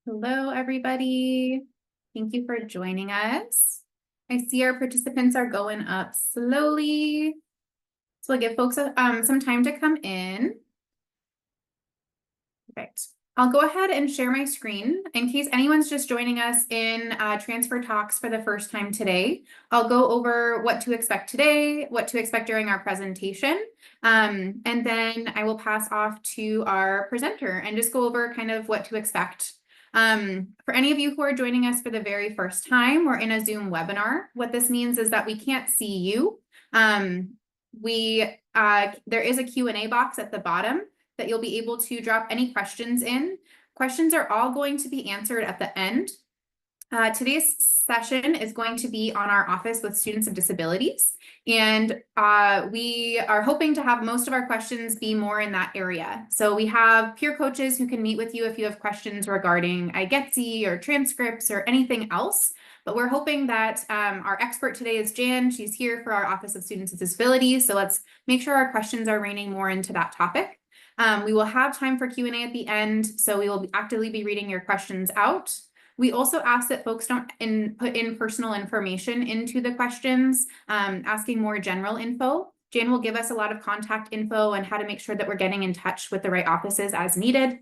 Hello, everybody. Thank you for joining us. I see our participants are going up slowly. So we'll give folks some time to come in. Perfect. I'll go ahead and share my screen in case anyone's just joining us in Transfer Talks for the first time today. I'll go over what to expect today, what to expect during our presentation, and then I will pass off to our presenter and just go over kind of what to expect. For any of you who are joining us for the very first time, we're in a Zoom webinar. What this means is that we can't see you. There is a Q&A box at the bottom that you'll be able to drop any questions in. Questions are all going to be answered at the end. Today's session is going to be on our Office with Students with Disabilities, and we are hoping to have most of our questions be more in that area. So we have peer coaches who can meet with you if you have questions regarding IGETC or transcripts or anything else. But we're hoping that our expert today is Jan. She's here for our Office of Students with Disabilities. So let's make sure our questions are raining more into that topic. We will have time for Q&A at the end, so we will actively be reading your questions out. We also ask that folks don't put in personal information into the questions, asking more general info. Jan will give us a lot of contact info and how to make sure that we're getting in touch with the right offices as needed.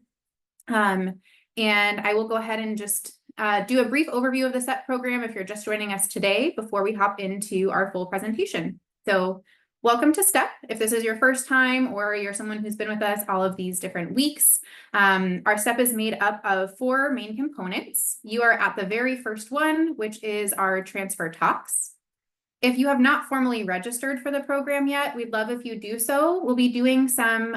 And I will go ahead and just do a brief overview of the SET program if you're just joining us today before we hop into our full presentation. So welcome to STEP. If this is your first time or you're someone who's been with us all of these different weeks, our STEP is made up of 4 main components. You are at the very first one, which is our transfer talks. If you have not formally registered for the program yet, we'd love if you do so. We'll be doing some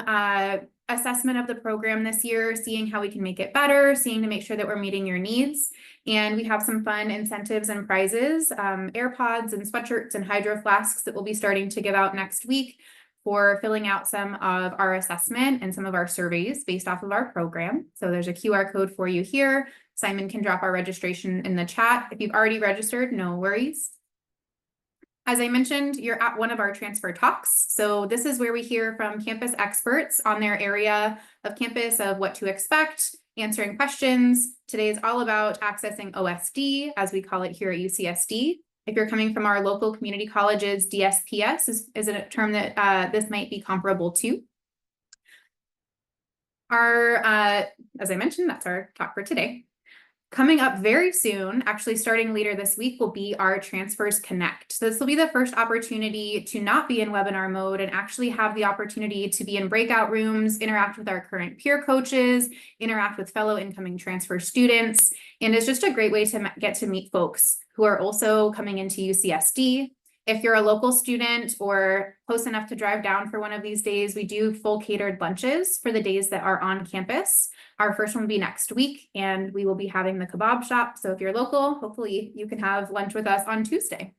assessment of the program this year, seeing how we can make it better, seeing to make sure that we're meeting your needs. And we have some fun incentives and prizes, AirPods and sweatshirts and hydro flasks that we'll be starting to give out next week for filling out some of our assessment and some of our surveys based off of our program. So there's a QR code for you here. Simon can drop our registration in the chat. If you've already registered, no worries. As I mentioned, you're at one of our transfer talks. So this is where we hear from campus experts on their area of campus of what to expect, answering questions. Today is all about accessing OSD, as we call it here at UCSD. If you're coming from our local community colleges, DSPS is a term that this might be comparable to. As I mentioned, that's our talk for today. Coming up very soon, actually starting later this week, will be our Transfers Connect. So this will be the first opportunity to not be in webinar mode and actually have the opportunity to be in breakout rooms, interact with our current peer coaches, interact with fellow incoming transfer students. And it's just a great way to get to meet folks who are also coming into UCSD. If you're a local student or close enough to drive down for one of these days, we do full catered lunches for the days that are on campus. Our first one will be next week, and we will be having the kebab shop. So if you're local, hopefully you can have lunch with us on Tuesday.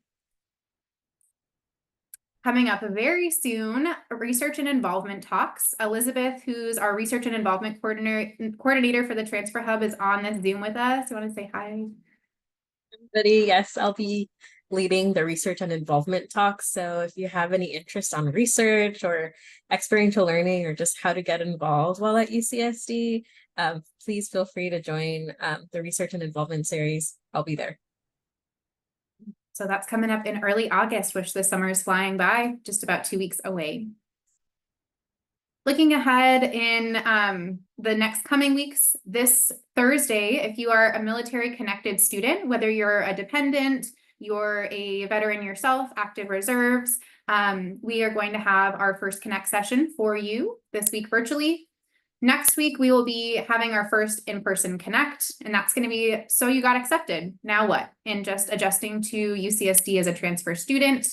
Coming up very soon, research and involvement talks. Elizabeth, who's our research and involvement coordinator for the Transfer Hub, is on this Zoom with us. You want to say hi? Everybody, yes, I'll be leading the research and involvement talks. So if you have any interest on research or experiential learning or just how to get involved while at UCSD, please feel free to join the research and involvement series. I'll be there. So that's coming up in early August, which the summer is flying by, just about 2 weeks away. Looking ahead in the next coming weeks, this Thursday, if you are a military connected student, whether you're a dependent, you're a veteran yourself, active reserves, we are going to have our first Connect session for you this week virtually. Next week, we will be having our first in-person Connect, and that's going to be So You Got Accepted. Now what? And just adjusting to UCSD as a transfer student.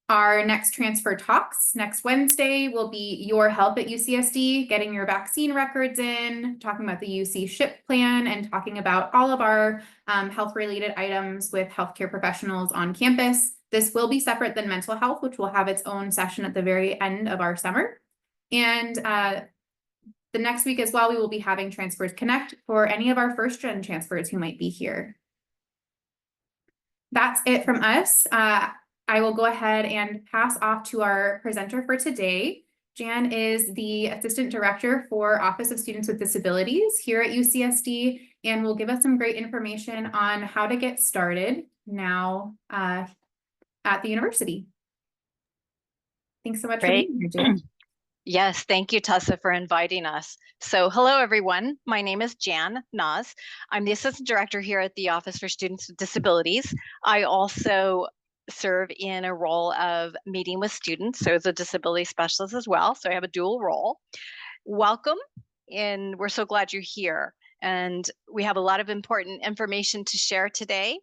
Our next transfer talks next Wednesday will be Your Help at UCSD, getting your vaccine records in, talking about the UC SHIP plan, and talking about all of our health-related items with healthcare professionals on campus. This will be separate than mental health, which will have its own session at the very end of our summer. And the next week as well, we will be having Transfers Connect for any of our first-gen transfers who might be here. That's it from us. I will go ahead and pass off to our presenter for today, Jan is the Assistant Director for Office of Students with Disabilities here at UCSD and will give us some great information on how to get started now at the university. Thanks so much for Great. being here, Jan. Yes, thank you, Tessa, for inviting us. So hello, everyone. My name is Jan Naz. I'm the Assistant Director here at the Office for Students with Disabilities. I also serve in a role of meeting with students, so as a disability specialist as well. So I have a dual role. Welcome, and we're so glad you're here. And we have a lot of important information to share today.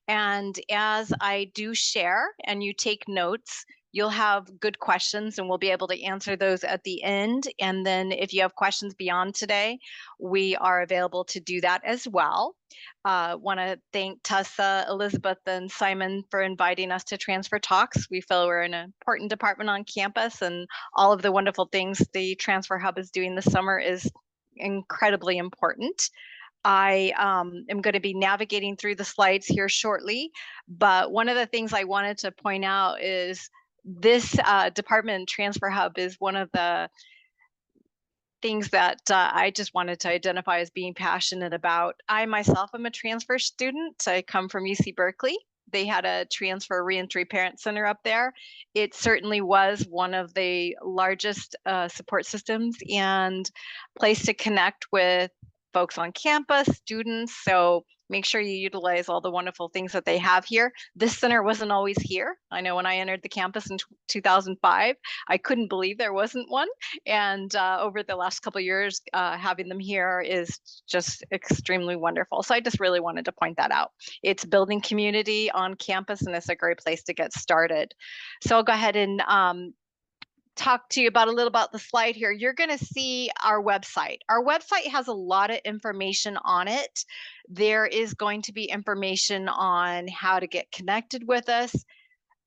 And as I do share and you take notes, you'll have good questions and we'll be able to answer those at the end. And then if you have questions beyond today, we are available to do that as well. Want to thank Tessa, Elizabeth, and Simon for inviting us to Transfer Talks. We feel we're an important department on campus, and all of the wonderful things the Transfer Hub is doing this summer is incredibly important. I am going to be navigating through the slides here shortly, but one of the things I wanted to point out is this department Transfer Hub is one of the things that I just wanted to identify as being passionate about. I myself am a transfer student. I come from UC Berkeley. They had a transfer reentry parent center up there. It certainly was one of the largest support systems and place to connect with folks on campus, students. So make sure you utilize all the wonderful things that they have here. This center wasn't always here. I know when I entered the campus in 2005, I couldn't believe there wasn't one. And over the last couple of years, having them here is just extremely wonderful. So I just really wanted to point that out. It's building community on campus, and it's a great place to get started. So I'll go ahead and talk to you about a little about the slide here. You're going to see our website. Our website has a lot of information on it. There is going to be information on how to get connected with us.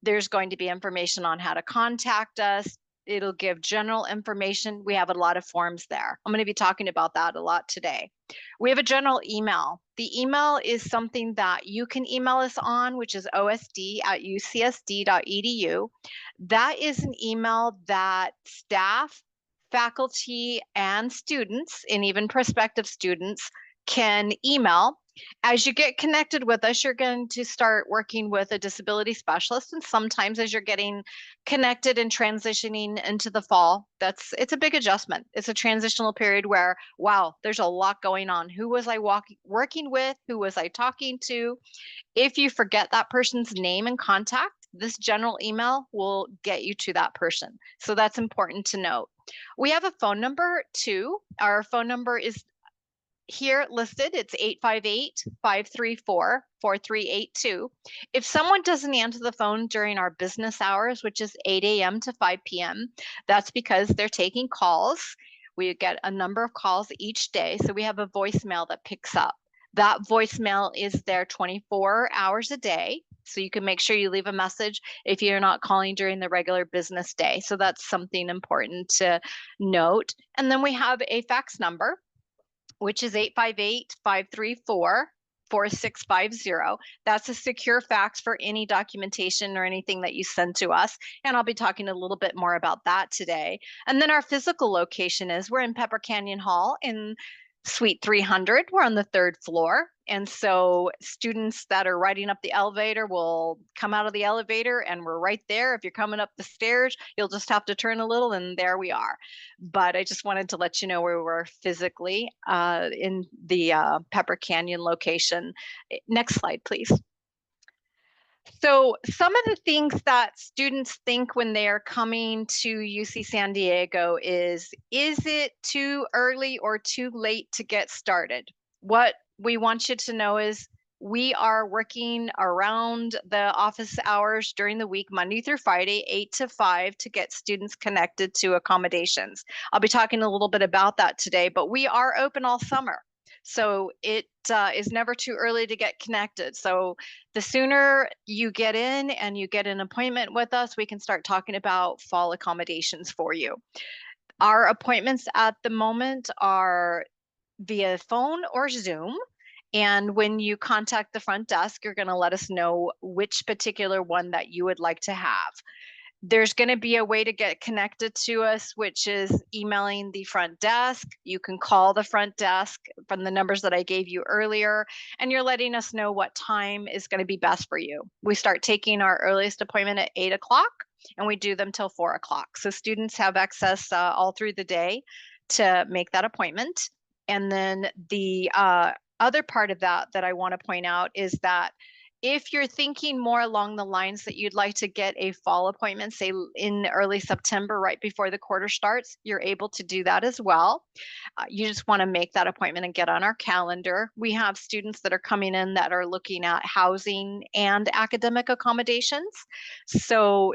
There's going to be information on how to contact us. It'll give general information. We have a lot of forms there. I'm going to be talking about that a lot today. We have a general email. The email is something that you can email us on, which is osd@ucsd.edu. That is an email that staff, faculty, and students, and even prospective students can email. As you get connected with us, you're going to start working with a disability specialist. And sometimes as you're getting connected and transitioning into the fall, it's a big adjustment. It's a transitional period where, wow, there's a lot going on. Who was I working with? Who was I talking to? If you forget that person's name and contact, this general email will get you to that person. So that's important to note. We have a phone number too. Our phone number is here listed. It's 858-534-4382. If someone doesn't answer the phone during our business hours, which is 8 a.m. to 5 p.m., that's because they're taking calls. We get a number of calls each day, so we have a voicemail that picks up. That voicemail is there 24 hours a day, so you can make sure you leave a message if you're not calling during the regular business day. So that's something important to note. And then we have a fax number, which is 858-534-4650. That's a secure fax for any documentation or anything that you send to us. And I'll be talking a little bit more about that today. And then our physical location is we're in Pepper Canyon Hall in Suite 300. We're on the 3rd floor. And so students that are riding up the elevator will come out of the elevator and we're right there. If you're coming up the stairs, you'll just have to turn a little and there we are. But I just wanted to let you know where we were physically in the Pepper Canyon location. Next slide, please. So some of the things that students think when they're coming to UC San Diego is it too early or too late to get started? What we want you to know is we are working around the office hours during the week, Monday through Friday, 8 to 5, to get students connected to accommodations. I'll be talking a little bit about that today, but we are open all summer. So it is never too early to get connected. So the sooner you get in and you get an appointment with us, we can start talking about fall accommodations for you. Our appointments at the moment are via phone or Zoom. And when you contact the front desk, you're going to let us know which particular one that you would like to have. There's going to be a way to get connected to us, which is emailing the front desk. You can call the front desk from the numbers that I gave you earlier, and you're letting us know what time is going to be best for you. We start taking our earliest appointment at 8 o'clock, and we do them till 4 o'clock. So students have access all through the day to make that appointment. And then the other part of that I want to point out is that if you're thinking more along the lines that you'd like to get a fall appointment, say in early September, right before the quarter starts, you're able to do that as well. You just want to make that appointment and get on our calendar. We have students that are coming in that are looking at housing and academic accommodations. So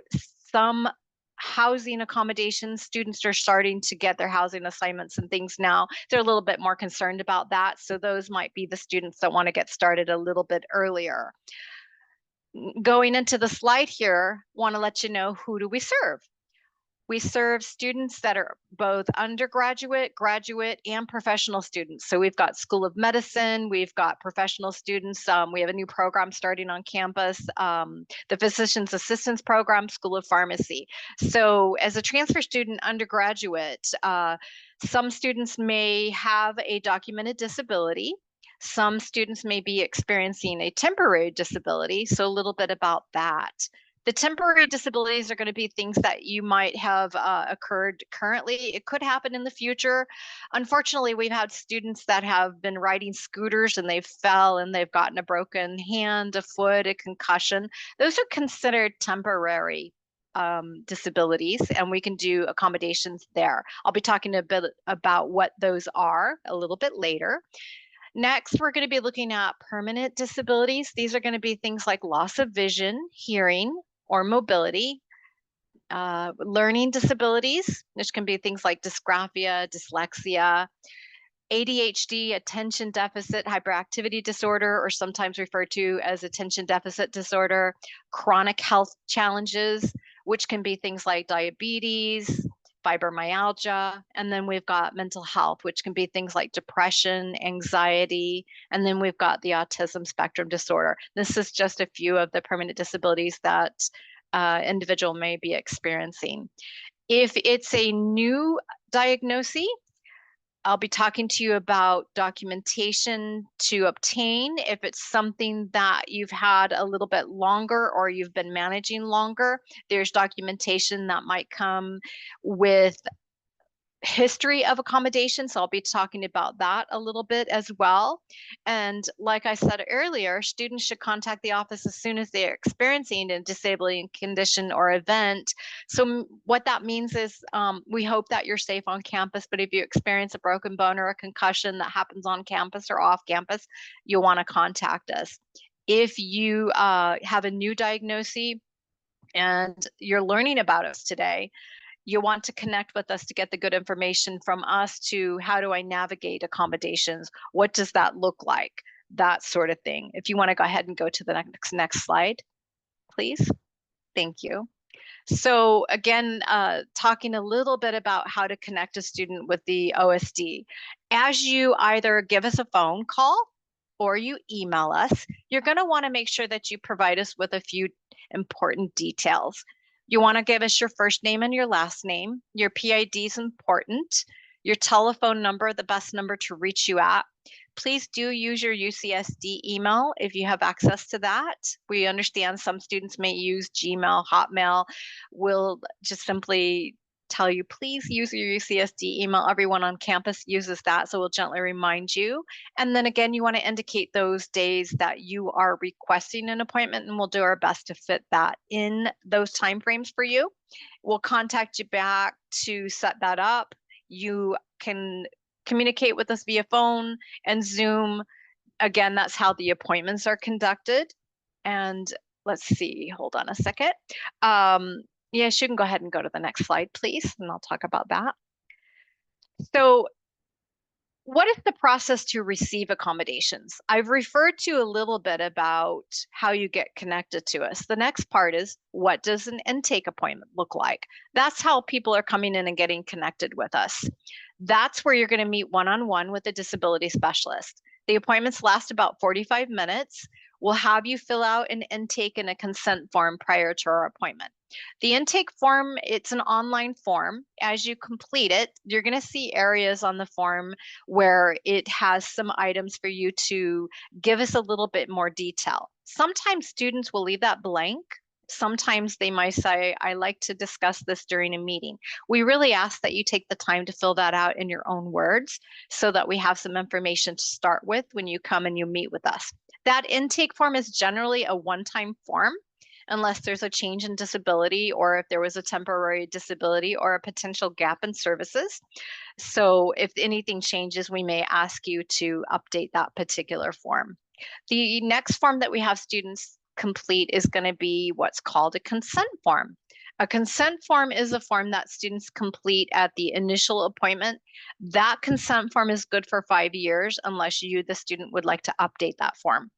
some housing accommodations, students are starting to get their housing assignments and things now. They're a little bit more concerned about that. So those might be the students that want to get started a little bit earlier. Going into the slide here, want to let you know, who do we serve? We serve students that are both undergraduate, graduate, and professional students. So we've got School of Medicine, we've got professional students. We have a new program starting on campus, the Physician's Assistants Program, School of Pharmacy. So as a transfer student undergraduate, some students may have a documented disability. Some students may be experiencing a temporary disability. So a little bit about that. The temporary disabilities are going to be things that you might have occurred currently. It could happen in the future. Unfortunately, we've had students that have been riding scooters and they fell and they've gotten a broken hand, a foot, a concussion. Those are considered temporary disabilities, and we can do accommodations there. I'll be talking a bit about what those are a little bit later. Next, we're going to be looking at permanent disabilities. These are going to be things like loss of vision, hearing, or mobility. Learning disabilities, which can be things like dysgraphia, dyslexia, ADHD, attention deficit hyperactivity disorder, or sometimes referred to as attention deficit disorder, chronic health challenges, which can be things like diabetes, fibromyalgia, and then we've got mental health, which can be things like depression, anxiety, and then we've got the autism spectrum disorder. This is just a few of the permanent disabilities that individual may be experiencing. If it's a new diagnosis, I'll be talking to you about documentation to obtain. If it's something that you've had a little bit longer or you've been managing longer, there's documentation that might come with history of accommodation. So I'll be talking about that a little bit as well. And like I said earlier, students should contact the office as soon as they're experiencing a disabling condition or event. So what that means is we hope that you're safe on campus, but if you experience a broken bone or a concussion that happens on campus or off campus, you'll want to contact us. If you have a new diagnosis and you're learning about us today, you want to connect with us to get the good information from us to how do I navigate accommodations? What does that look like? That sort of thing. If you want to go ahead and go to the next slide, please. Thank you. So again, talking a little bit about how to connect a student with the OSD. As you either give us a phone call or you email us, you're going to want to make sure that you provide us with a few important details. You want to give us your first name and your last name. Your PID is important. Your telephone number, the best number to reach you at. Please do use your UCSD email if you have access to that. We understand some students may use Gmail, Hotmail. We'll just simply tell you, please use your UCSD email. Everyone on campus uses that, so we'll gently remind you. And then again, you want to indicate those days that you are requesting an appointment, and we'll do our best to fit that in those timeframes for you. We'll contact you back to set that up. You can communicate with us via phone and Zoom. Again, that's how the appointments are conducted. And let's see, hold on a second. Yes, you can go ahead and go to the next slide, please, and I'll talk about that. So what is the process to receive accommodations? I've referred to a little bit about how you get connected to us. The next part is, what does an intake appointment look like? That's how people are coming in and getting connected with us. That's where you're going to meet one-on-one with a disability specialist. The appointments last about 45 minutes. We'll have you fill out an intake and a consent form prior to our appointment. The intake form, it's an online form. As you complete it, you're going to see areas on the form where it has some items for you to give us a little bit more detail. Sometimes students will leave that blank. Sometimes they might say, I like to discuss this during a meeting. We really ask that you take the time to fill that out in your own words so that we have some information to start with when you come and you meet with us. That intake form is generally a one-time form unless there's a change in disability or if there was a temporary disability or a potential gap in services. So if anything changes, we may ask you to update that particular form. The next form that we have students complete is going to be what's called a consent form. A consent form is a form that students complete at the initial appointment. That consent form is good for 5 years unless you, the student, would like to update that form.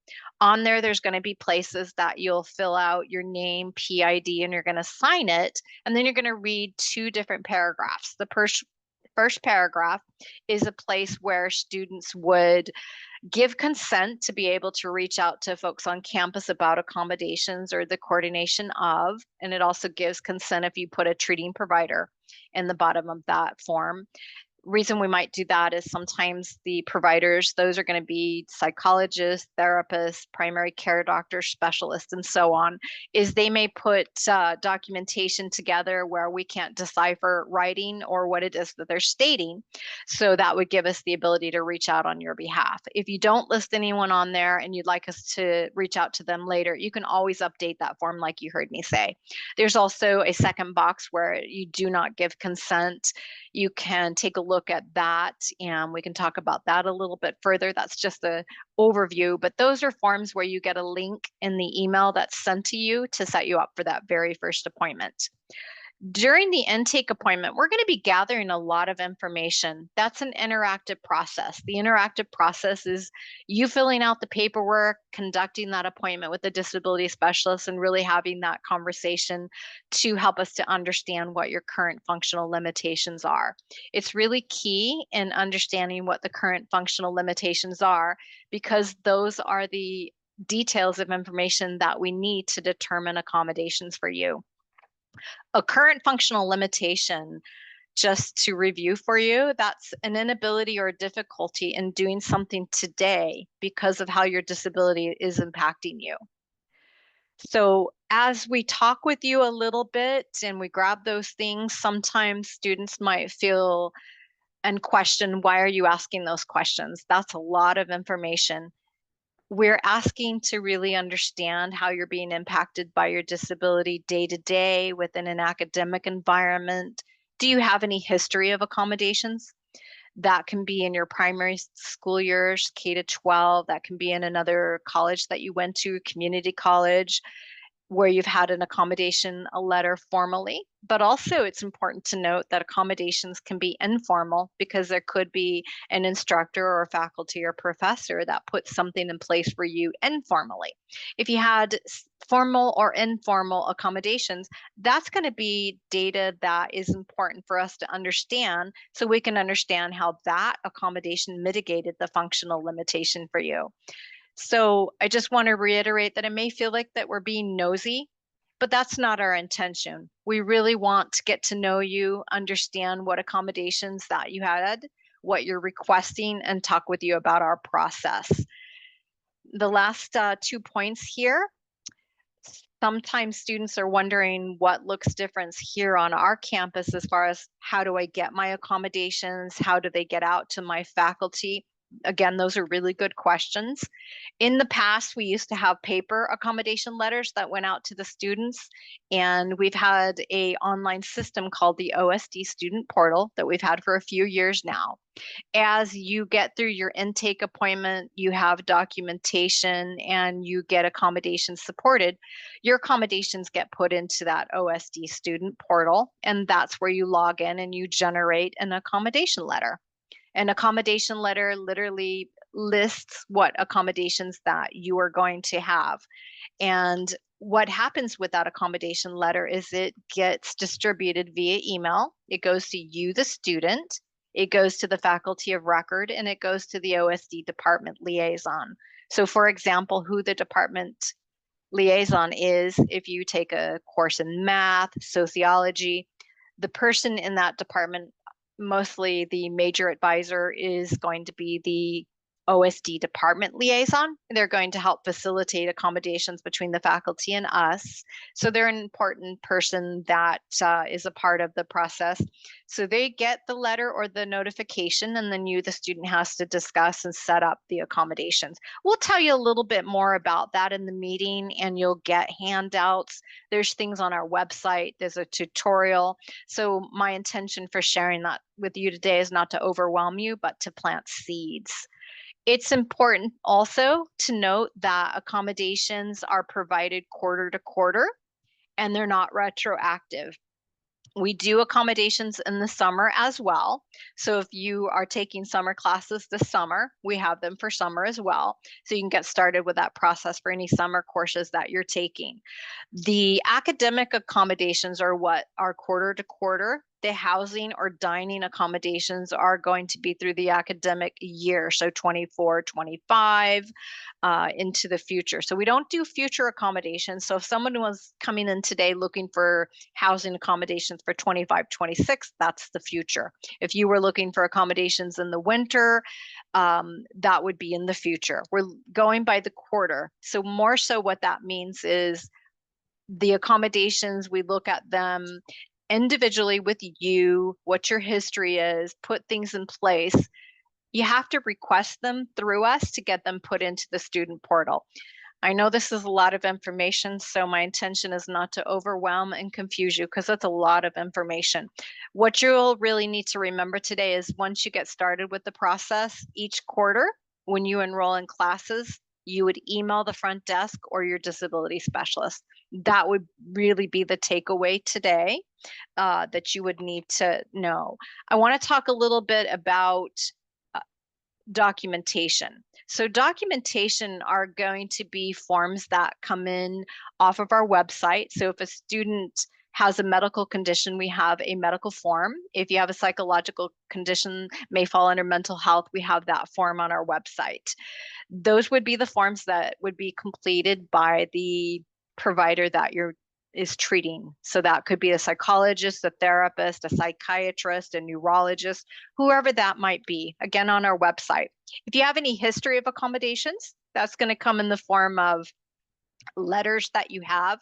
On there, there's going to be places that you'll fill out your name, PID, and you're going to sign it. And then you're going to read 2 different paragraphs. The first paragraph is a place where students would give consent to be able to reach out to folks on campus about accommodations or the coordination of, and it also gives consent if you put a treating provider in the bottom of that form. Reason we might do that is sometimes the providers, those are going to be psychologists, therapists, primary care doctors, specialists, and so on, is they may put documentation together where we can't decipher writing or what it is that they're stating. So that would give us the ability to reach out on your behalf. If you don't list anyone on there and you'd like us to reach out to them later, you can always update that form like you heard me say. There's also a second box where you do not give consent. You can take a look at that and we can talk about that a little bit further. That's just the overview, but those are forms where you get a link in the email that's sent to you to set you up for that very first appointment. During the intake appointment, we're going to be gathering a lot of information. That's an interactive process. The interactive process is you filling out the paperwork, conducting that appointment with the disability specialist, and really having that conversation to help us to understand what your current functional limitations are. It's really key in understanding what the current functional limitations are because those are the details of information that we need to determine accommodations for you. A current functional limitation, just to review for you, that's an inability or difficulty in doing something today because of how your disability is impacting you. So as we talk with you a little bit and we grab those things, sometimes students might feel and question, why are you asking those questions? That's a lot of information. We're asking to really understand how you're being impacted by your disability day to day within an academic environment. Do you have any history of accommodations? That can be in your primary school years, K to 12. That can be in another college that you went to, community college, where you've had an accommodation, a letter formally, but also it's important to note that accommodations can be informal because there could be an instructor or faculty or professor that puts something in place for you informally. If you had formal or informal accommodations, that's going to be data that is important for us to understand so we can understand how that accommodation mitigated the functional limitation for you. So I just want to reiterate that it may feel like that we're being nosy, but that's not our intention. We really want to get to know you, understand what accommodations that you had, what you're requesting, and talk with you about our process. The last 2 points here. Sometimes students are wondering what looks different here on our campus as far as how do I get my accommodations? How do they get out to my faculty? Again, those are really good questions. In the past, we used to have paper accommodation letters that went out to the students, and we've had an online system called the OSD Student Portal that we've had for a few years now. As you get through your intake appointment, you have documentation and you get accommodations supported. Your accommodations get put into that OSD Student Portal, and that's where you log in and you generate an accommodation letter. An accommodation letter literally lists what accommodations that you are going to have. And what happens with that accommodation letter is it gets distributed via email. It goes to you, the student. It goes to the faculty of record, and it goes to the OSD department liaison. So for example, who the department Liaison is if you take a course in math, sociology, the person in that department, mostly the major advisor, is going to be the OSD department liaison. They're going to help facilitate accommodations between the faculty and us. So they're an important person that is a part of the process. So they get the letter or the notification, and then you, the student, has to discuss and set up the accommodations. We'll tell you a little bit more about that in the meeting, and you'll get handouts. There's things on our website. There's a tutorial. So my intention for sharing that with you today is not to overwhelm you, but to plant seeds. It's important also to note that accommodations are provided quarter to quarter, and they're not retroactive. We do accommodations in the summer as well. So if you are taking summer classes this summer, we have them for summer as well. So you can get started with that process for any summer courses that you're taking. The academic accommodations are what are quarter to quarter. The housing or dining accommodations are going to be through the academic year, so 24, 25 into the future. So we don't do future accommodations. So if someone was coming in today looking for housing accommodations for 25, 26, that's the future. If you were looking for accommodations in the winter, that would be in the future. We're going by the quarter. So more so what that means is the accommodations, we look at them individually with you, what your history is, put things in place. You have to request them through us to get them put into the student portal. I know this is a lot of information, so my intention is not to overwhelm and confuse you because that's a lot of information. What you'll really need to remember today is once you get started with the process, each quarter, when you enroll in classes, you would email the front desk or your disability specialist. That would really be the takeaway today that you would need to know. I want to talk a little bit about documentation. So documentation are going to be forms that come in off of our website. So if a student has a medical condition, we have a medical form. If you have a psychological condition, may fall under mental health, we have that form on our website. Those would be the forms that would be completed by the provider that is treating. So that could be a psychologist, a therapist, a psychiatrist, a neurologist, whoever that might be, again, on our website. If you have any history of accommodations, that's going to come in the form of letters that you have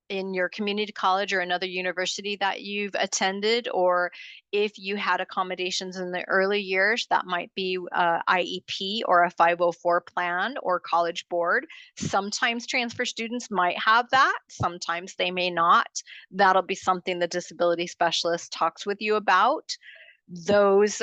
in your community college or another university that you've attended, or if you had accommodations in the early years, that might be IEP or a 504 plan or College Board. Sometimes transfer students might have that, sometimes they may not. That'll be something the disability specialist talks with you about. Those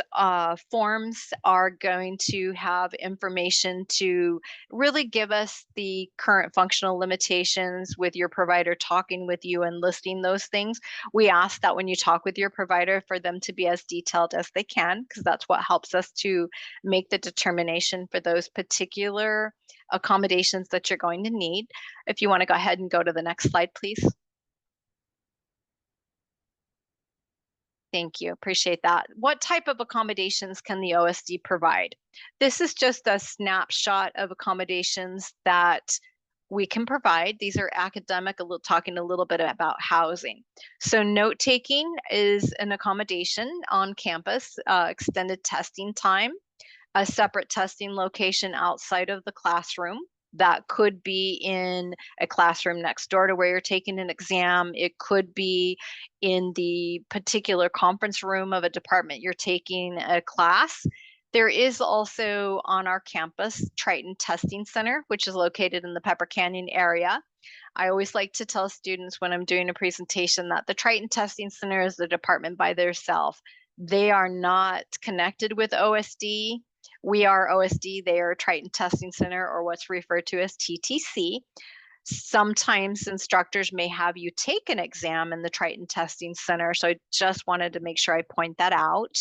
forms are going to have information to really give us the current functional limitations with your provider talking with you and listing those things. We ask that when you talk with your provider for them to be as detailed as they can, because that's what helps us to make the determination for those particular accommodations that you're going to need. If you want to go ahead and go to the next slide, please. Thank you. Appreciate that. What type of accommodations can the OSD provide? This is just a snapshot of accommodations that we can provide. These are academic, talking a little bit about housing. So note taking is an accommodation on campus, extended testing time, a separate testing location outside of the classroom. That could be in a classroom next door to where you're taking an exam. It could be in the particular conference room of a department you're taking a class. There is also on our campus Triton Testing Center, which is located in the Pepper Canyon area. I always like to tell students when I'm doing a presentation that the Triton Testing Center is the department by themselves. They are not connected with OSD. We are OSD, they are Triton Testing Center, or what's referred to as TTC. Sometimes instructors may have you take an exam in the Triton Testing Center, so I just wanted to make sure I point that out.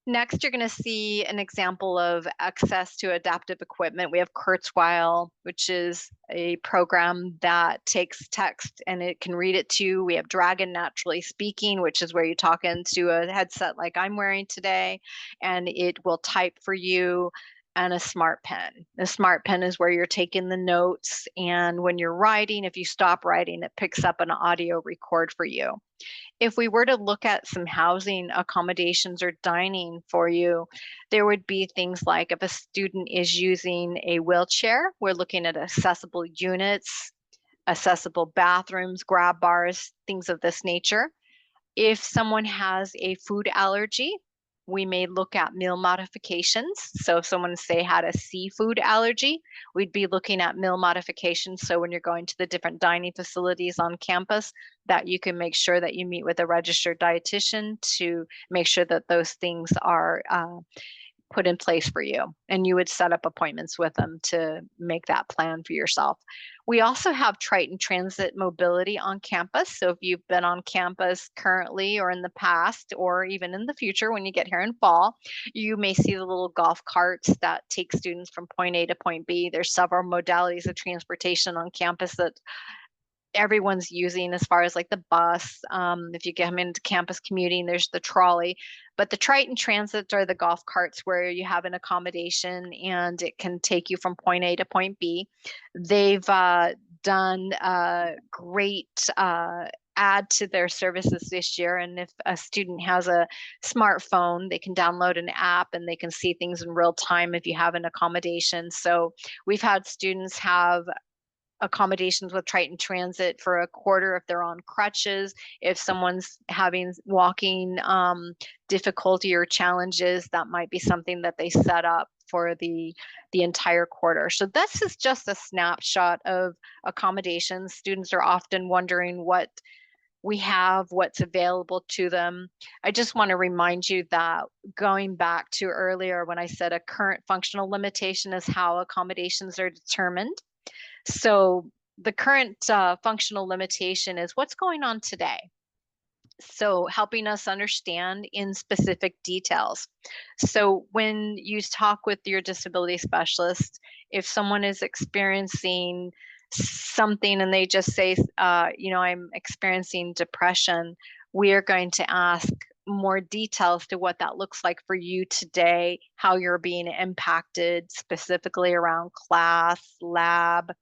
Next, you're going to see an example of access to adaptive equipment. We have Kurzweil, which is a program that takes text and it can read it to you. We have Dragon Naturally Speaking, which is where you talk into a headset like I'm wearing today, and it will type for you. and a smart pen. A smart pen is where you're taking the notes, and when you're writing, if you stop writing, it picks up an audio record for you. If we were to look at some housing accommodations or dining for you, there would be things like if a student is using a wheelchair, we're looking at accessible units, accessible bathrooms, grab bars, things of this nature. If someone has a food allergy, we may look at meal modifications. So if someone, say, had a seafood allergy, we'd be looking at meal modifications. So when you're going to the different dining facilities on campus, that you can make sure that you meet with a registered dietitian to make sure that those things are put in place for you, and you would set up appointments with them to make that plan for yourself. We also have Triton Transit mobility on campus. So if you've been on campus currently or in the past, or even in the future when you get here in fall, you may see the little golf carts that take students from point A to point B. There's several modalities of transportation on campus that everyone's using, as far as like the bus. If you get them into campus commuting, there's the trolley. But the Triton Transits are the golf carts where you have an accommodation and it can take you from point A to point B. They've done a great add to their services this year. And if a student has a smartphone, they can download an app and they can see things in real time if you have an accommodation. So we've had students have accommodations with Triton Transit for a quarter if they're on crutches. If someone's having walking difficulty or challenges, that might be something that they set up for the entire quarter. So this is just a snapshot of accommodations. Students are often wondering what we have, what's available to them. I just want to remind you that, going back to earlier when I said a current functional limitation is how accommodations are determined. So the current functional limitation is what's going on today. So helping us understand in specific details. So when you talk with your disability specialist, if someone is experiencing something and they just say, I'm experiencing depression, we are going to ask more details to what that looks like for you today, how you're being impacted specifically around class, lab,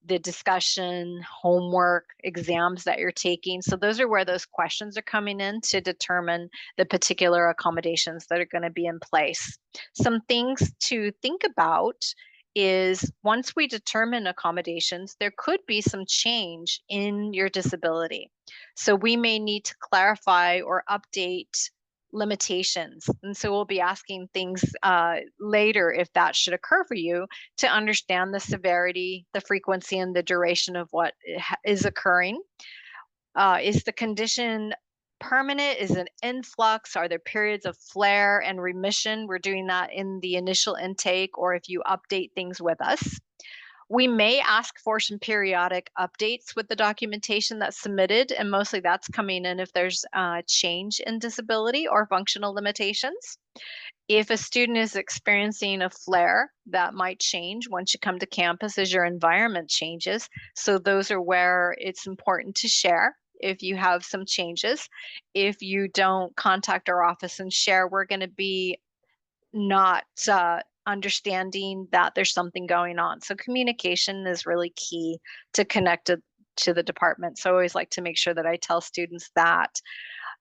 the discussion, homework, exams that you're taking. So those are where those questions are coming in to determine the particular accommodations that are going to be in place. Some things to think about is once we determine accommodations, there could be some change in your disability. So we may need to clarify or update limitations. And so we'll be asking things later if that should occur for you, to understand the severity, the frequency, and the duration of what is occurring. Is the condition permanent? Is it influx? Are there periods of flare and remission? We're doing that in the initial intake, or if you update things with us. We may ask for some periodic updates with the documentation that's submitted, and mostly that's coming in if there's a change in disability or functional limitations. If a student is experiencing a flare, that might change once you come to campus as your environment changes. So those are where it's important to share if you have some changes. If you don't contact our office and share, we're going to be not understanding that there's something going on. So communication is really key to connect to the department. So I always like to make sure that I tell students that.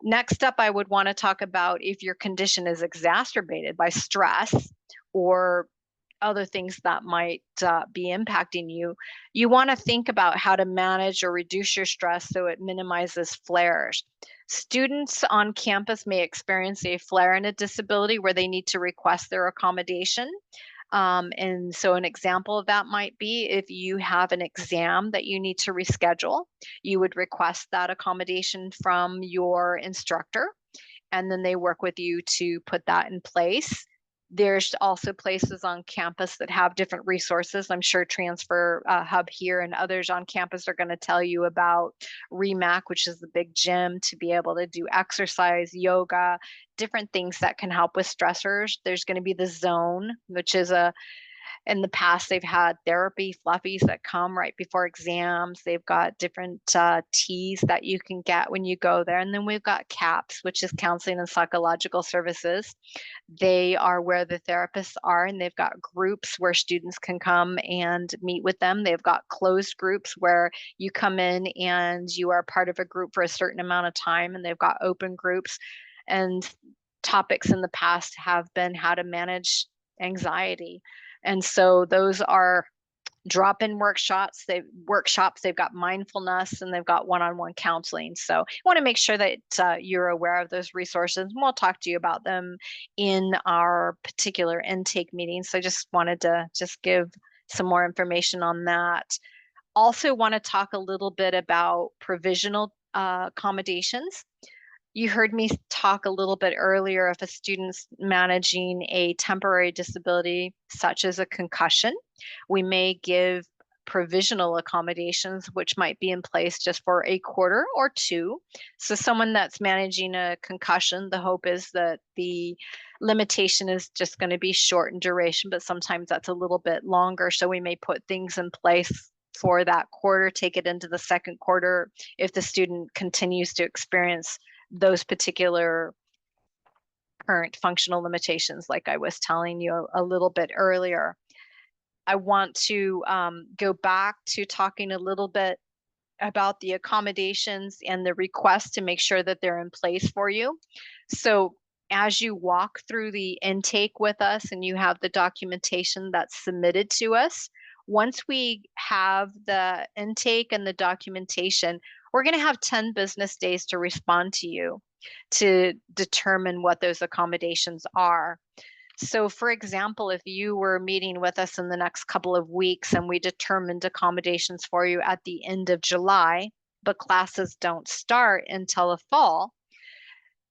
Next up, I would want to talk about if your condition is exacerbated by stress or other things that might be impacting you. You want to think about how to manage or reduce your stress so it minimizes flares. Students on campus may experience a flare in a disability where they need to request their accommodation. And so an example of that might be if you have an exam that you need to reschedule, you would request that accommodation from your instructor, and then they work with you to put that in place. There's also places on campus that have different resources. I'm sure Transfer Hub here and others on campus are going to tell you about REMAC, which is the big gym, to be able to do exercise, yoga, different things that can help with stressors. There's going to be the Zone, which is a In the past, they've had therapy fluffies that come right before exams. They've got different teas that you can get when you go there. And then we've got CAPS, which is Counseling and Psychological Services. They are where the therapists are, and they've got groups where students can come and meet with them. They've got closed groups where you come in and you are part of a group for a certain amount of time, and they've got open groups. And topics in the past have been how to manage anxiety. And so those are drop-in workshops. They've got mindfulness, and they've got one-on-one counseling. So I want to make sure that you're aware of those resources, and we'll talk to you about them in our particular intake meetings. So I just wanted to just give some more information on that. Also want to talk a little bit about provisional accommodations. You heard me talk a little bit earlier if a student's managing a temporary disability, such as a concussion, we may give provisional accommodations, which might be in place just for a quarter or two. So someone that's managing a concussion, the hope is that the limitation is just going to be short in duration, but sometimes that's a little bit longer. So we may put things in place for that quarter, take it into the second quarter if the student continues to experience those particular current functional limitations, like I was telling you a little bit earlier. I want to go back to talking a little bit about the accommodations and the request to make sure that they're in place for you. So as you walk through the intake with us and you have the documentation that's submitted to us, once we have the intake and the documentation, we're going to have 10 business days to respond to you to determine what those accommodations are. So for example, if you were meeting with us in the next couple of weeks and we determined accommodations for you at the end of July, but classes don't start until the fall,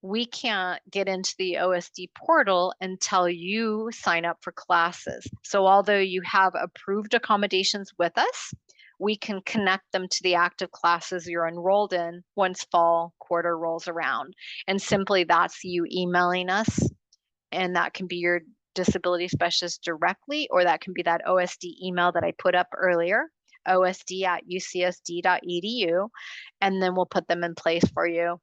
we can't get into the OSD portal until you sign up for classes. So although you have approved accommodations with us, we can connect them to the active classes you're enrolled in once fall quarter rolls around. And simply that's you emailing us, and that can be your disability specialist directly, or that can be that OSD email that I put up earlier, osd@ucsd.edu, and then we'll put them in place for you.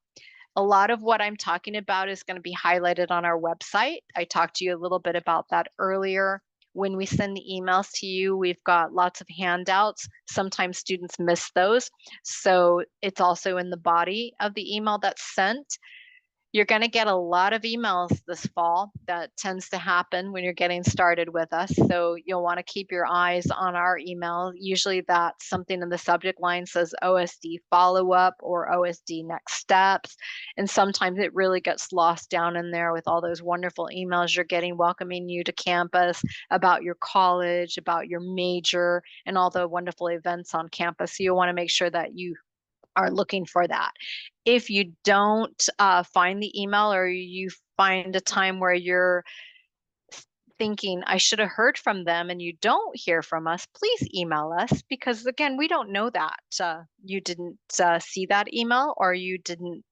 A lot of what I'm talking about is going to be highlighted on our website. I talked to you a little bit about that earlier. When we send the emails to you, we've got lots of handouts. Sometimes students miss those. So it's also in the body of the email that's sent. You're going to get a lot of emails this fall. That tends to happen when you're getting started with us. So you'll want to keep your eyes on our email. Usually that's something in the subject line says OSD follow-up or OSD next steps. And sometimes it really gets lost down in there with all those wonderful emails you're getting welcoming you to campus, about your college, about your major, and all the wonderful events on campus. So you'll want to make sure that you are looking for that. If you don't find the email, or you find a time where you're thinking, I should have heard from them, and you don't hear from us, please email us, because again, we don't know that you didn't see that email, or you didn't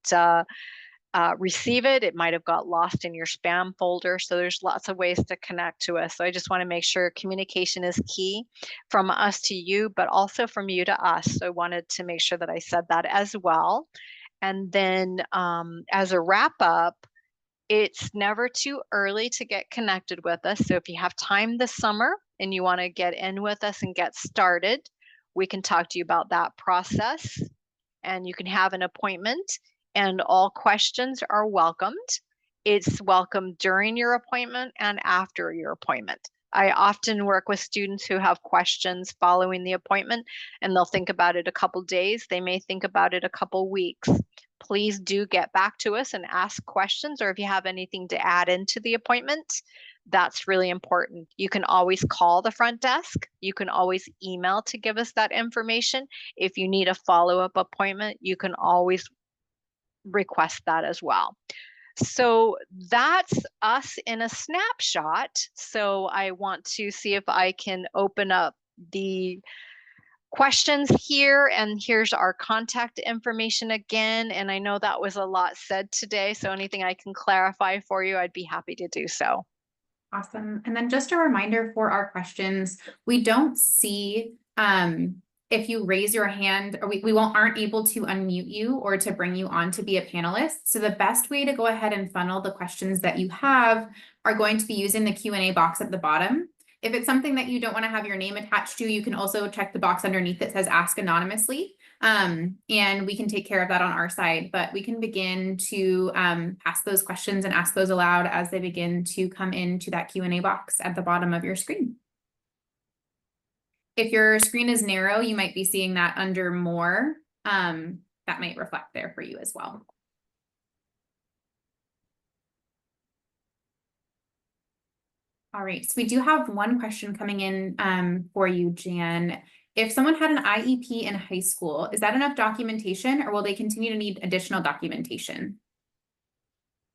receive it. It might have got lost in your spam folder. So there's lots of ways to connect to us. So I just want to make sure communication is key from us to you, but also from you to us. So I wanted to make sure that I said that as well. And then as a wrap up, it's never too early to get connected with us. So if you have time this summer and you want to get in with us and get started, we can talk to you about that process, and you can have an appointment, and all questions are welcomed. It's welcome during your appointment and after your appointment. I often work with students who have questions following the appointment, and they'll think about it a couple days. They may think about it a couple weeks. Please do get back to us and ask questions, or if you have anything to add into the appointment, that's really important. You can always call the front desk. You can always email to give us that information. If you need a follow-up appointment, you can always request that as well. So that's us in a snapshot. So I want to see if I can open up the questions here, and here's our contact information again. And I know that was a lot said today, so anything I can clarify for you, I'd be happy to do so. Awesome. And then just a reminder for our questions, we don't see if you raise your hand, or we aren't able to unmute you or to bring you on to be a panelist. So the best way to go ahead and funnel the questions that you have are going to be using the Q&A box at the bottom. If it's something that you don't want to have your name attached to, you can also check the box underneath that says ask anonymously. And we can take care of that on our side, but we can begin to pass those questions and ask those aloud as they begin to come into that Q&A box at the bottom of your screen. If your screen is narrow, you might be seeing that under more. That might reflect there for you as well. All right, so we do have one question coming in for you, Jan. If someone had an IEP in high school, is that enough documentation, or will they continue to need additional documentation?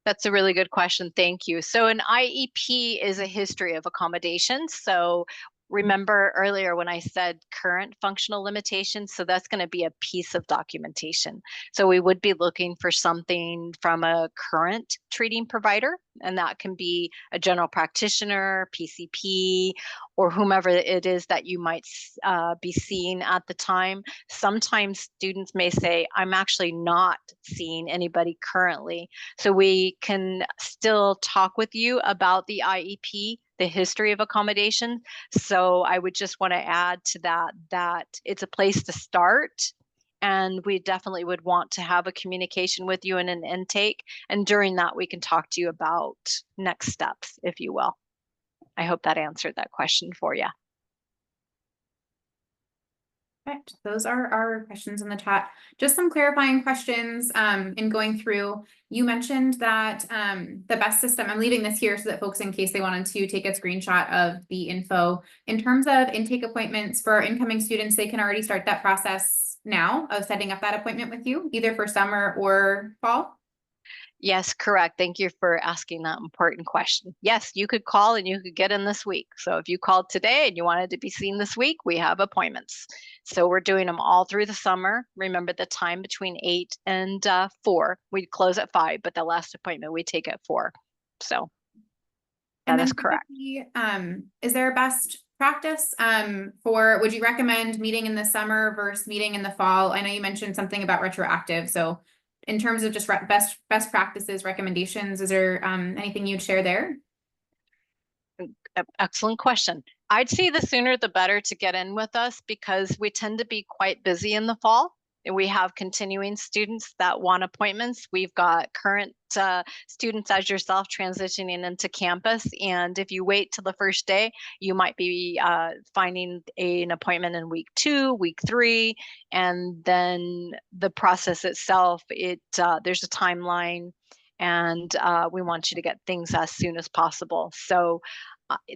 That's a really good question. Thank you. So an IEP is a history of accommodations. So remember earlier when I said current functional limitations, so that's going to be a piece of documentation. So we would be looking for something from a current treating provider, and that can be a general practitioner, PCP, or whomever it is that you might be seeing at the time. Sometimes students may say, I'm actually not seeing anybody currently. So we can still talk with you about the IEP, the history of accommodation. So I would just want to add to that it's a place to start. And we definitely would want to have a communication with you in an intake. And during that, we can talk to you about next steps, if you will. I hope that answered that question for you. Perfect. Those are our questions in the chat. Just some clarifying questions in going through. You mentioned that the best system, I'm leaving this here so that folks, in case they wanted to take a screenshot of the info. In terms of intake appointments for our incoming students, they can already start that process now of setting up that appointment with you, either for summer or fall. Yes, correct. Thank you for asking that important question. Yes, you could call and you could get in this week. So if you called today and you wanted to be seen this week, we have appointments. So we're doing them all through the summer. Remember the time between 8 and 4. We close at 5, but the last appointment we take at 4. So that is correct. Is there a best practice would you recommend meeting in the summer versus meeting in the fall? I know you mentioned something about retroactive. So in terms of just best practices, recommendations, is there anything you'd share there? Excellent question. I'd say the sooner the better to get in with us, because we tend to be quite busy in the fall. And we have continuing students that want appointments. We've got current students as yourself transitioning into campus. And if you wait till the first day, you might be finding an appointment in week 2, week 3. And then the process itself, there's a timeline, and we want you to get things as soon as possible. So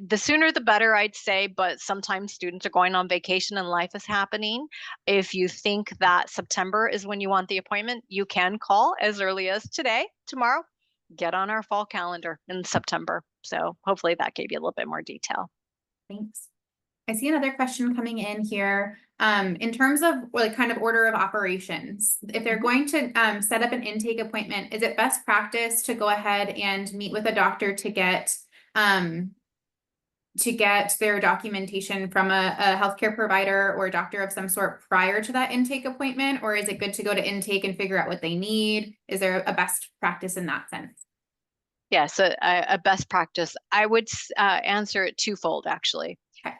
the sooner the better, I'd say, but sometimes students are going on vacation and life is happening. If you think that September is when you want the appointment, you can call as early as today, tomorrow, get on our fall calendar in September. So hopefully that gave you a little bit more detail. Thanks. I see another question coming in here. In terms of like kind of order of operations, if they're going to set up an intake appointment, is it best practice to go ahead and meet with a doctor to get their documentation from a healthcare provider or a doctor of some sort prior to that intake appointment? Or is it good to go to intake and figure out what they need? Is there a best practice in that sense? Yes, a best practice. I would answer it twofold, actually. Okay.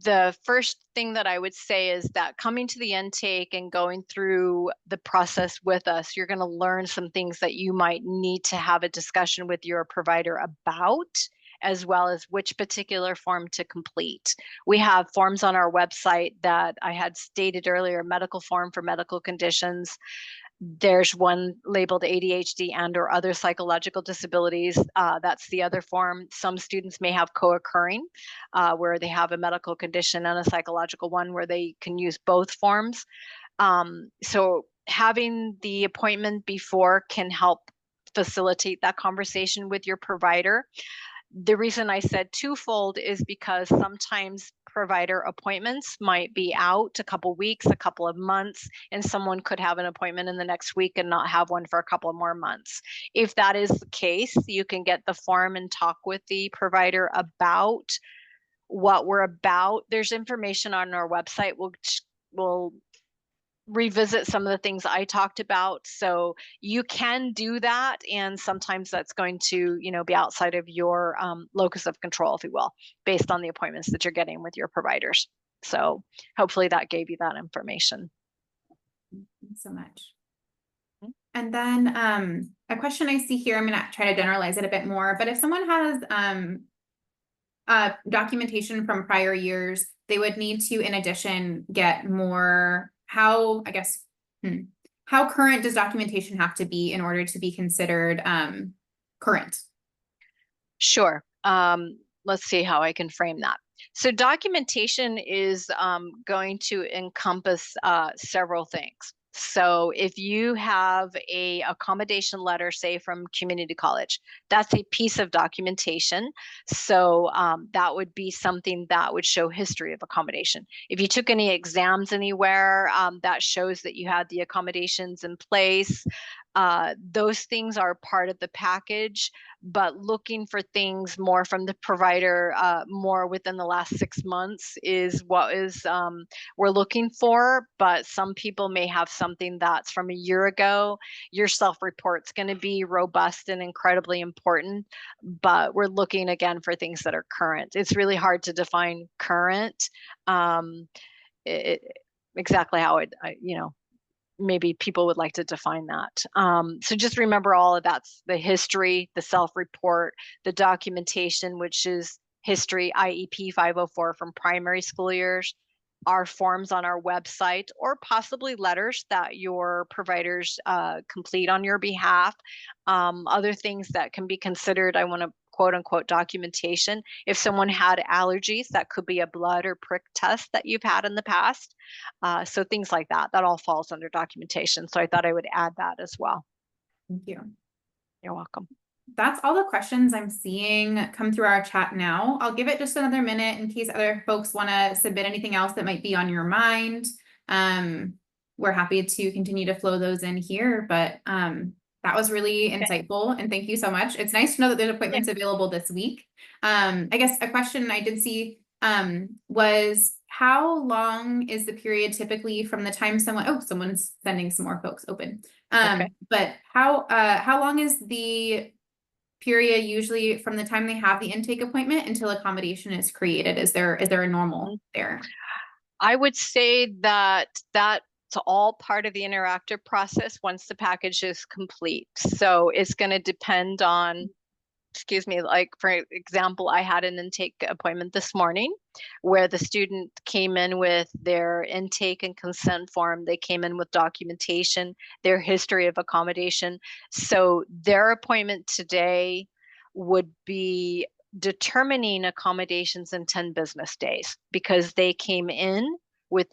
The first thing that I would say is that coming to the intake and going through the process with us, you're going to learn some things that you might need to have a discussion with your provider about, as well as which particular form to complete. We have forms on our website that I had stated earlier, medical form for medical conditions. There's one labeled ADHD and or other psychological disabilities. That's the other form. Some students may have co-occurring, where they have a medical condition and a psychological one, where they can use both forms. So having the appointment before can help facilitate that conversation with your provider. The reason I said twofold is because sometimes provider appointments might be out a couple weeks, a couple of months, and someone could have an appointment in the next week and not have one for a couple of more months. If that is the case, you can get the form and talk with the provider about what we're about. There's information on our website. We'll revisit some of the things I talked about. So you can do that. And sometimes that's going to, be outside of your locus of control, if you will, based on the appointments that you're getting with your providers. So hopefully that gave you that information. Thanks so much. And then a question I see here, I'm going to try to generalize it a bit more, but if someone has documentation from prior years, they would need to, in addition, get more, how current does documentation have to be in order to be considered current? Sure. Let's see how I can frame that. So documentation is going to encompass several things. So if you have a accommodation letter, say from community college, that's a piece of documentation. So that would be something that would show history of accommodation. If you took any exams anywhere, that shows that you had the accommodations in place. Those things are part of the package, but looking for things more from the provider, more within the last 6 months is what we're looking for. But some people may have something that's from a year ago. Your self-report's going to be robust and incredibly important, but we're looking again for things that are current. It's really hard to define current, exactly how maybe people would like to define that. So just remember all of that's the history, the self-report, the documentation, which is history, IEP 504 from primary school years, our forms on our website, or possibly letters that your providers complete on your behalf. Other things that can be considered, I want to quote unquote documentation. If someone had allergies, that could be a blood or prick test that you've had in the past. So things like that all falls under documentation. So I thought I would add that as well. Thank you. You're welcome. That's all the questions I'm seeing come through our chat now. I'll give it just another minute in case other folks want to submit anything else that might be on your mind. We're happy to continue to flow those in here, but that was really insightful, and thank you so much. It's nice to know that there's appointments available this week. I guess a question I did see was, how long is the period typically from the time someone's sending some more folks open. But how long is the period usually from the time they have the intake appointment until accommodation is created? Is there a normal there? I would say that it's all part of the interactive process once the package is complete. So it's going to depend on, like for example, I had an intake appointment this morning where the student came in with their intake and consent form. They came in with documentation, their history of accommodation. So their appointment today would be determining accommodations in 10 business days because they came in with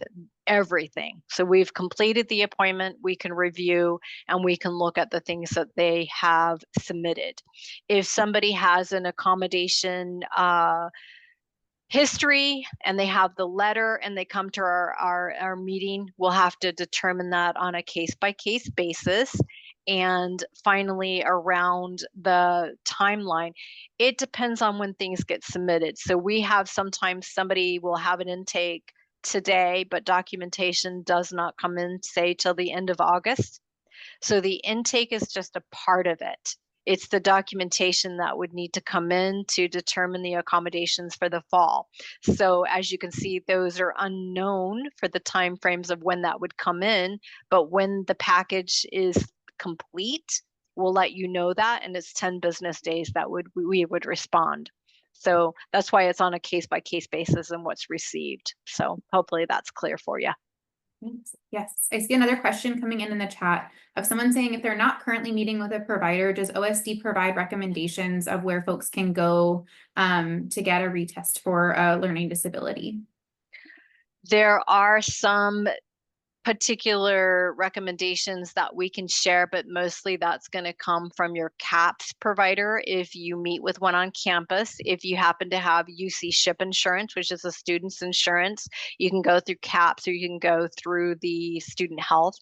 everything. So we've completed the appointment, we can review, and we can look at the things that they have submitted. If somebody has an accommodation history and they have the letter and they come to our meeting, we'll have to determine that on a case-by-case basis. And finally, around the timeline, it depends on when things get submitted. So we have sometimes somebody will have an intake today, but documentation does not come in, say, till the end of August. So the intake is just a part of it. It's the documentation that would need to come in to determine the accommodations for the fall. So as you can see, those are unknown for the timeframes of when that would come in, but when the package is complete, we'll let you know that, and it's 10 business days that we would respond. So that's why it's on a case-by-case basis and what's received. So hopefully that's clear for you. Thanks. Yes, I see another question coming in the chat of someone saying, if they're not currently meeting with a provider, does OSD provide recommendations of where folks can go to get a retest for a learning disability? There are some particular recommendations that we can share, but mostly that's going to come from your CAPS provider if you meet with one on campus. If you happen to have UC SHIP insurance, which is a student's insurance, you can go through CAPS or you can go through the student health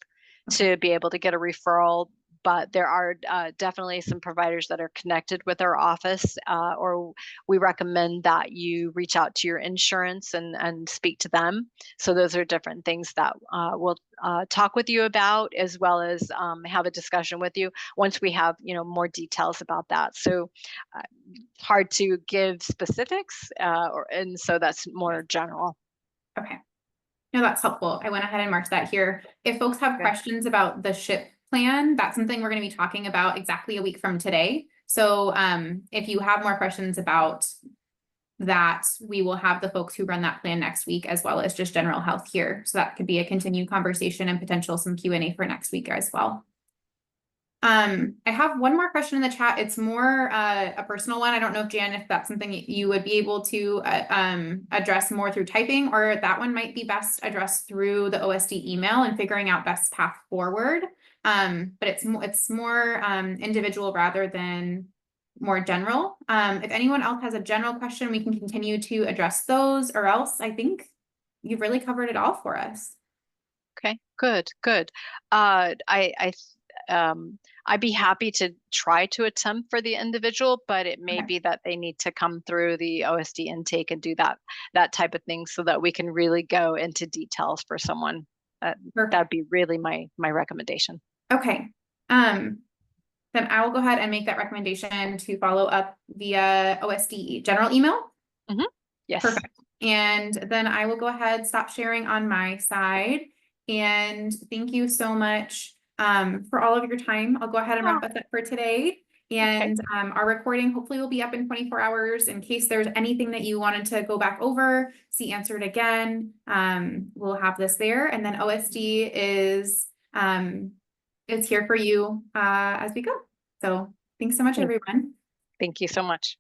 to be able to get a referral. But there are definitely some providers that are connected with our office, or we recommend that you reach out to your insurance and speak to them. So those are different things that we'll talk with you about, as well as have a discussion with you once we have, more details about that. So hard to give specifics, and so that's more general. Okay. No, that's helpful. I went ahead and marked that here. If folks have questions about the SHIP plan, that's something we're going to be talking about exactly a week from today. So if you have more questions about that, we will have the folks who run that plan next week, as well as just general health here. So that could be a continued conversation and potential some Q&A for next week as well. I have one more question in the chat. It's more a personal one. I don't know if Jan, if that's something you would be able to address more through typing, or that one might be best addressed through the OSD email and figuring out best path forward. But it's more individual rather than more general. If anyone else has a general question, we can continue to address those, or else I think you've really covered it all for us. Okay, good. I'd be happy to try to attempt for the individual, but it may be that they need to come through the OSD intake and do that type of thing so that we can really go into details for someone. That'd be really my recommendation. Okay. Then I will go ahead and make that recommendation to follow up via OSD general email. Mm-hmm. Yes. Perfect. And then I will go ahead, stop sharing on my side. And thank you so much for all of your time. I'll go ahead and wrap us up for today. And our recording hopefully will be up in 24 hours in case there's anything that you wanted to go back over, see answered again. We'll have this there. And then OSD is here for you as we go. So thanks so much, everyone. Thank you so much.